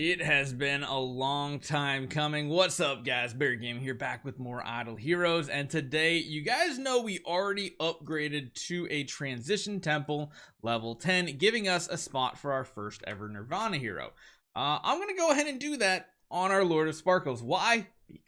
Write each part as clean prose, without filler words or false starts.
It has been a long time coming. What's up, guys? Bear Gaming here, back with more Idle Heroes. And today, you guys know we already upgraded to a Transition Temple level 10, giving us a spot for our first ever Nirvana hero. I'm going to go ahead and do that on our Lord of Sparkles. Why?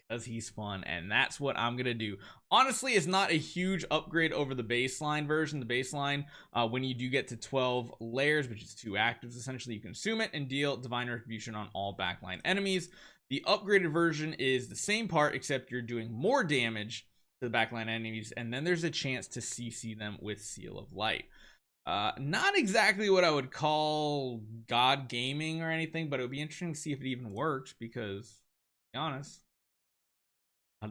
Because he's fun, and that's what I'm going to do. Honestly, it's not a huge upgrade over the baseline version. The baseline, when you do get to 12 layers, which is 2 actives, essentially you consume it and deal Divine Retribution on all backline enemies. The upgraded version is the same part, except you're doing more damage to the backline enemies, and then there's a chance to CC them with Seal of Light. Not exactly what I would call God gaming or anything, but it would be interesting to see if it even works, because, to be honest,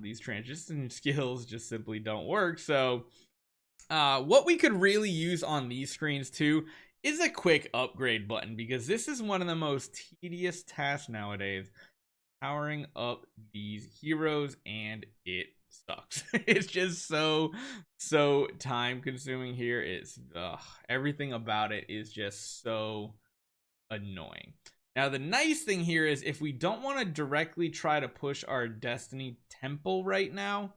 these transition skills just simply don't work. So what we could really use on these screens too is a quick upgrade button, because this is one of the most tedious tasks nowadays, powering up these heroes, and it sucks. It's just so time consuming here. It's everything about it is just so annoying. Now, the nice thing here is if we don't want to directly try to push our Destiny Temple right now,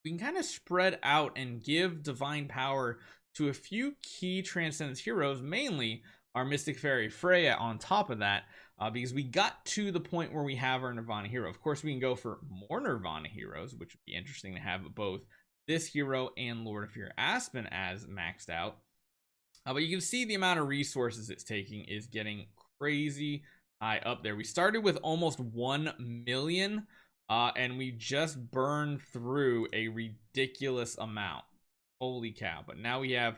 we can kind of spread out and give divine power to a few key Transcendence heroes, mainly our Mystic Fairy Freya on top of that, because we got to the point where we have our Nirvana hero. Of course, we can go for more Nirvana heroes, which would be interesting to have both this hero and Lord of Fear Aspen as maxed out. But you can see the amount of resources it's taking is getting crazy high up there. We started with almost 1 million, and we just burned through a ridiculous amount. Holy cow. But now we have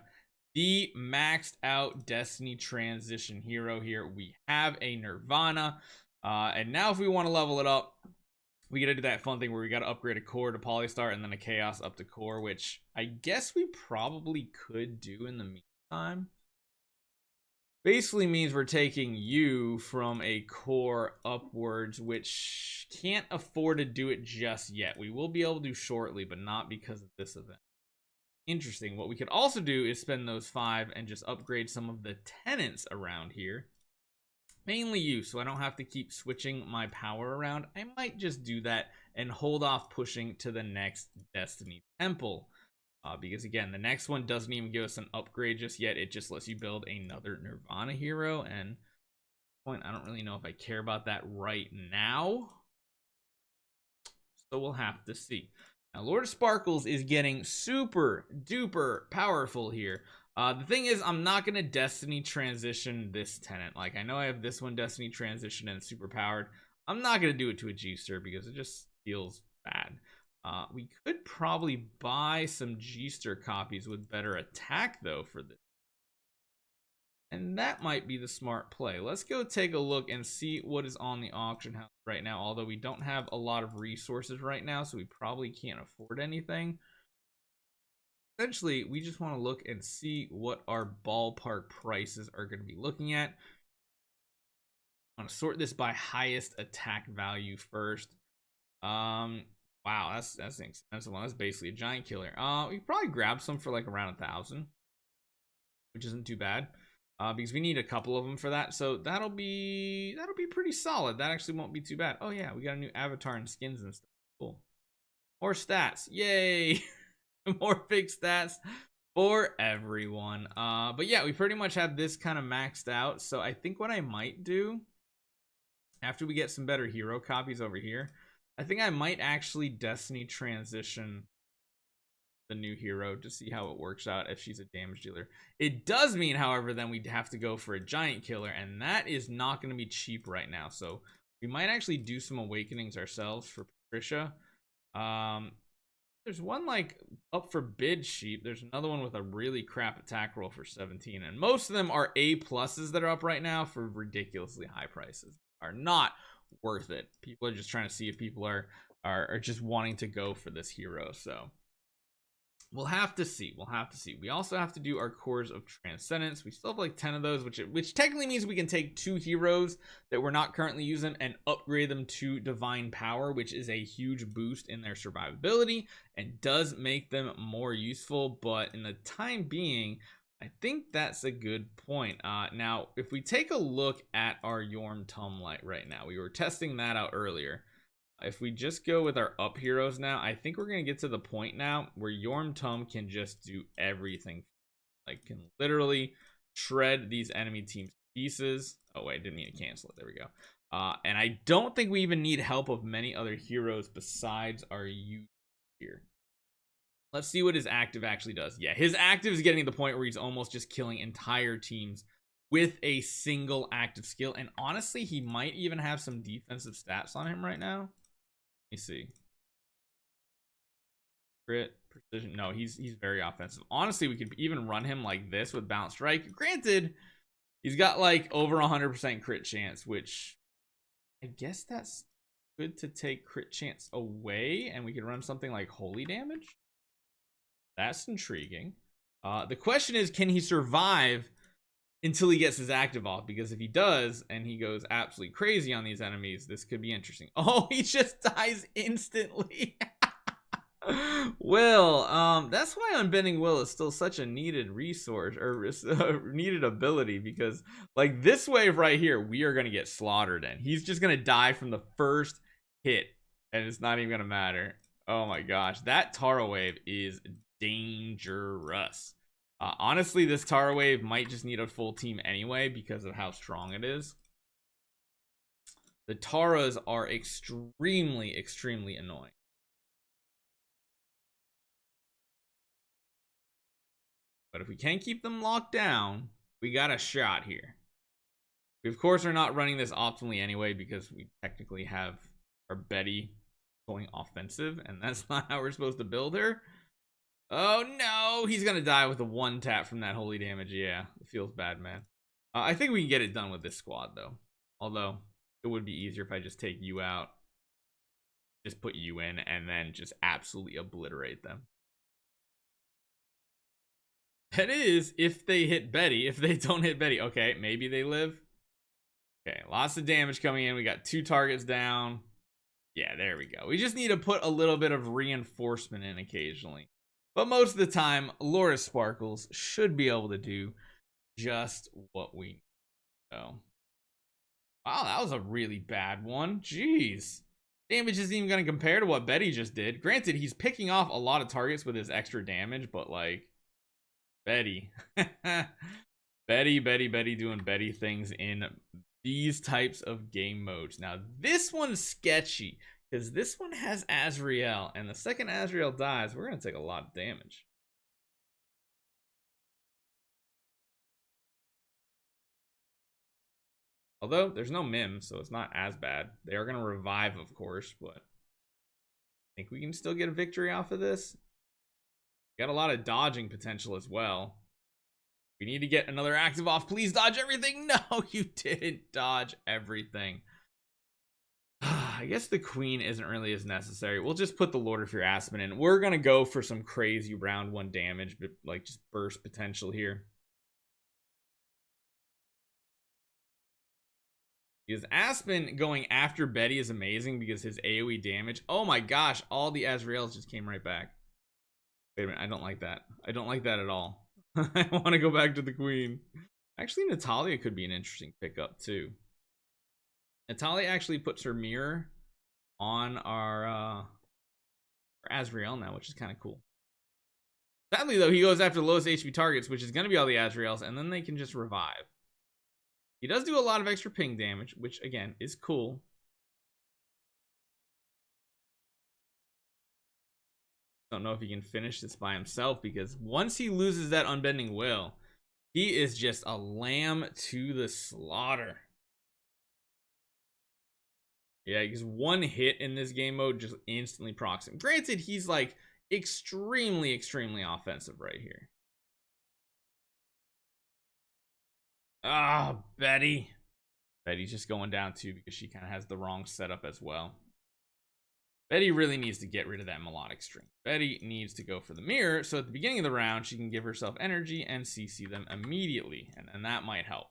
the maxed out Destiny Transition hero here. We have a Nirvana, and now if we want to level it up, we gotta do that fun thing where we gotta upgrade a core to Polystar and then a Chaos up to core, which I guess we probably could do in the meantime. Basically means we're taking you from a core upwards, which can't afford to do it just yet. We will be able to shortly, but not because of this event. Interesting. What we could also do is spend those 5 and just upgrade some of the tenants around here. Mainly you, so I don't have to keep switching my power around. I might just do that and hold off pushing to the next Destiny Temple. Because again, the next one doesn't even give us an upgrade just yet. It just lets you build another Nirvana hero, and I don't really know if I care about that right now, so we'll have to see. Now, Lord of Sparkles is getting super duper powerful here. The thing is, I'm not gonna Destiny transition this tenant. Like, I know I have this one Destiny transition and super powered. I'm not gonna do it to a G-Star because it just feels bad. We could probably buy some G-Star copies with better attack, though, for this. And that might be the smart play. Let's go take a look and see what is on the auction house right now. Although we don't have a lot of resources right now, so we probably can't afford anything. Essentially, we just want to look and see what our ballpark prices are going to be looking at. I want to sort this by highest attack value first. Wow, that's an expensive one. That's basically a giant killer. We could probably grab some for like around 1,000, which isn't too bad. Because we need a couple of them for that, so that'll be pretty solid. That actually won't be too bad. Oh yeah, we got a new avatar and skins and stuff. Cool. More stats, yay! More big stats for everyone. But yeah, we pretty much have this kind of maxed out. So I think what I might do after we get some better hero copies over here, I think I might actually Destiny transition the new hero to see how it works out if she's a damage dealer. It does mean, however, then we'd have to go for a giant killer, and that is not going to be cheap right now. So we might actually do some awakenings ourselves for Patricia. There's one like up for bid sheep. There's another one with a really crap attack roll for 17, and most of them are A pluses that are up right now for ridiculously high prices. Are not worth it. People are just trying to see if people are just wanting to go for this hero. So we'll have to see. We'll have to see. We also have to do our cores of Transcendence. We still have like 10 of those, which technically means we can take 2 heroes that we're not currently using and upgrade them to Divine Power, which is a huge boost in their survivability and does make them more useful. But in the time being, I think that's a good point. Now, if we take a look at our Yorhm Tum light right now, we were testing that out earlier. If we just go with our up heroes now, I think we're going to get to the point now where Yorhm Tum can just do everything. Like, can literally shred these enemy teams to pieces. Oh, wait, I didn't mean to cancel it. There we go. And I don't think we even need help of many other heroes besides our youth here. Let's see what his active actually does. Yeah, his active is getting to the point where he's almost just killing entire teams with a single active skill. And honestly, he might even have some defensive stats on him right now. Let me see. Crit, precision. No, he's very offensive. Honestly, we could even run him like this with bounce strike. Granted, he's got like over 100% crit chance, which I guess that's good to take crit chance away, and we could run something like holy damage. That's intriguing. The question is, can he survive until he gets his active off? Because if he does, and he goes absolutely crazy on these enemies, this could be interesting. Oh, he just dies instantly. Will, that's why Unbending Will is still such a needed resource, or needed ability, because like this wave right here, we are going to get slaughtered, and he's just going to die from the first hit, and it's not even going to matter. Oh my gosh, that Tara wave is dangerous. Honestly, this Tara wave might just need a full team anyway because of how strong it is. The Taras are extremely annoying. But if we can't keep them locked down, we got a shot here. We, of course, are not running this optimally anyway because we technically have our Betty going offensive, and that's not how we're supposed to build her. Oh, no. He's going to die with a one tap from that holy damage. Yeah, it feels bad, man. I think we can get it done with this squad, though. Although, it would be easier if I just take you out, just put you in, and then just absolutely obliterate them. That is, if they hit Betty. If they don't hit Betty, okay, maybe they live. Okay, lots of damage coming in. We got 2 targets down. Yeah, there we go. We just need to put a little bit of reinforcement in occasionally. But most of the time, Laura Sparkles should be able to do just what we need. So, wow, that was a really bad one. Jeez. Damage isn't even going to compare to what Betty just did. Granted, he's picking off a lot of targets with his extra damage, but like, Betty. Betty doing Betty things in these types of game modes. Now, this one's sketchy because this one has Azrael, and the second Azrael dies, we're going to take a lot of damage. Although, there's no Mim, so it's not as bad. They are going to revive, of course, but I think we can still get a victory off of this. Got a lot of dodging potential as well. We need to get another active off. Please dodge everything. No, you didn't dodge everything. I guess the queen isn't really as necessary. We'll just put the Lord of Fear Aspen in. We're going to go for some crazy round 1 damage, but like just burst potential here. Because Aspen going after Betty is amazing because his AoE damage. Oh my gosh, all the Azraels just came right back. Wait a minute, I don't like that. I don't like that at all. I want to go back to the queen. Actually, Natalia could be an interesting pickup too. Natalia actually puts her mirror on our Azrael now, which is kind of cool. Sadly, though, he goes after the lowest HP targets, which is going to be all the Azraels, and then they can just revive. He does do a lot of extra ping damage, which, again, is cool. Don't know if he can finish this by himself, because once he loses that Unbending Will, he is just a lamb to the slaughter. Yeah, because one hit in this game mode just instantly procs him. Granted, he's like extremely offensive right here. Ah, Betty. Betty's just going down too because she kind of has the wrong setup as well. Betty really needs to get rid of that melodic string. Betty needs to go for the mirror, so at the beginning of the round, she can give herself energy and CC them immediately, and that might help.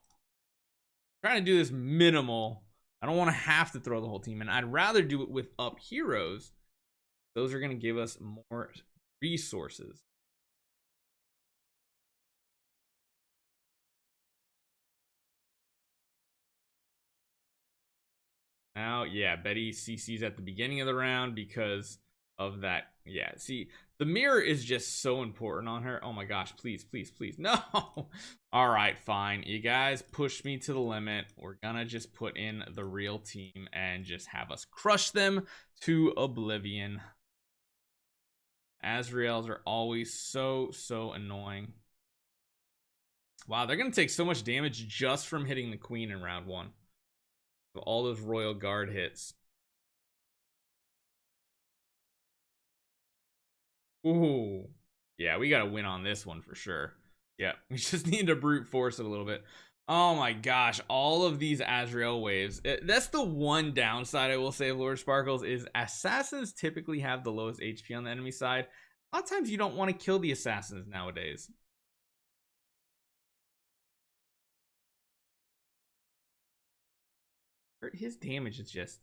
I'm trying to do this minimal. I don't want to have to throw the whole team in. I'd rather do it with up heroes. Those are going to give us more resources. Now, yeah, Betty CC's at the beginning of the round because of that. Yeah, see, the mirror is just so important on her. Oh my gosh, please, please, please. No. All right, fine. You guys push me to the limit. We're gonna just put in the real team and just have us crush them to oblivion. Azraels are always so annoying. Wow, they're gonna take so much damage just from hitting the queen in round 1. All those royal guard hits. Ooh. Yeah, we gotta win on this one for sure. Yeah, we just need to brute force it a little bit. Oh my gosh, all of these Azrael waves. That's the one downside I will say of Lord Sparkles is assassins typically have the lowest HP on the enemy side. A lot of times you don't want to kill the assassins nowadays. His damage is just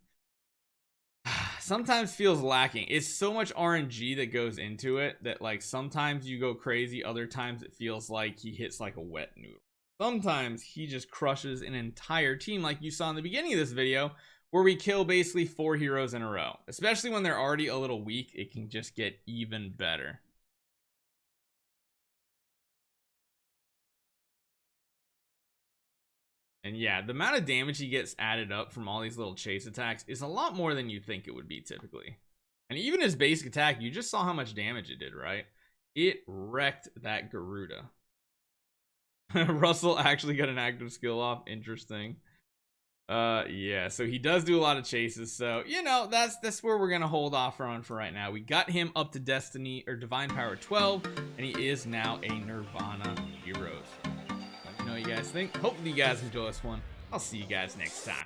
sometimes feels lacking. It's so much RNG that goes into it that like sometimes you go crazy, other times it feels like he hits like a wet noodle. Sometimes he just crushes an entire team like you saw in the beginning of this video where we kill basically 4 heroes in a row. Especially when they're already a little weak, it can just get even better. And yeah, the amount of damage he gets added up from all these little chase attacks is a lot more than you think it would be typically. And even his basic attack, you just saw how much damage it did, right? It wrecked that Garuda. Russell actually got an active skill off. Interesting. Yeah, so he does do a lot of chases. So, you know, that's where we're going to hold off on for right now. We got him up to Destiny or Divine Power 12, and he is now a Nirvana hero. Let me know what you guys think. Hopefully you guys enjoy this one. I'll see you guys next time.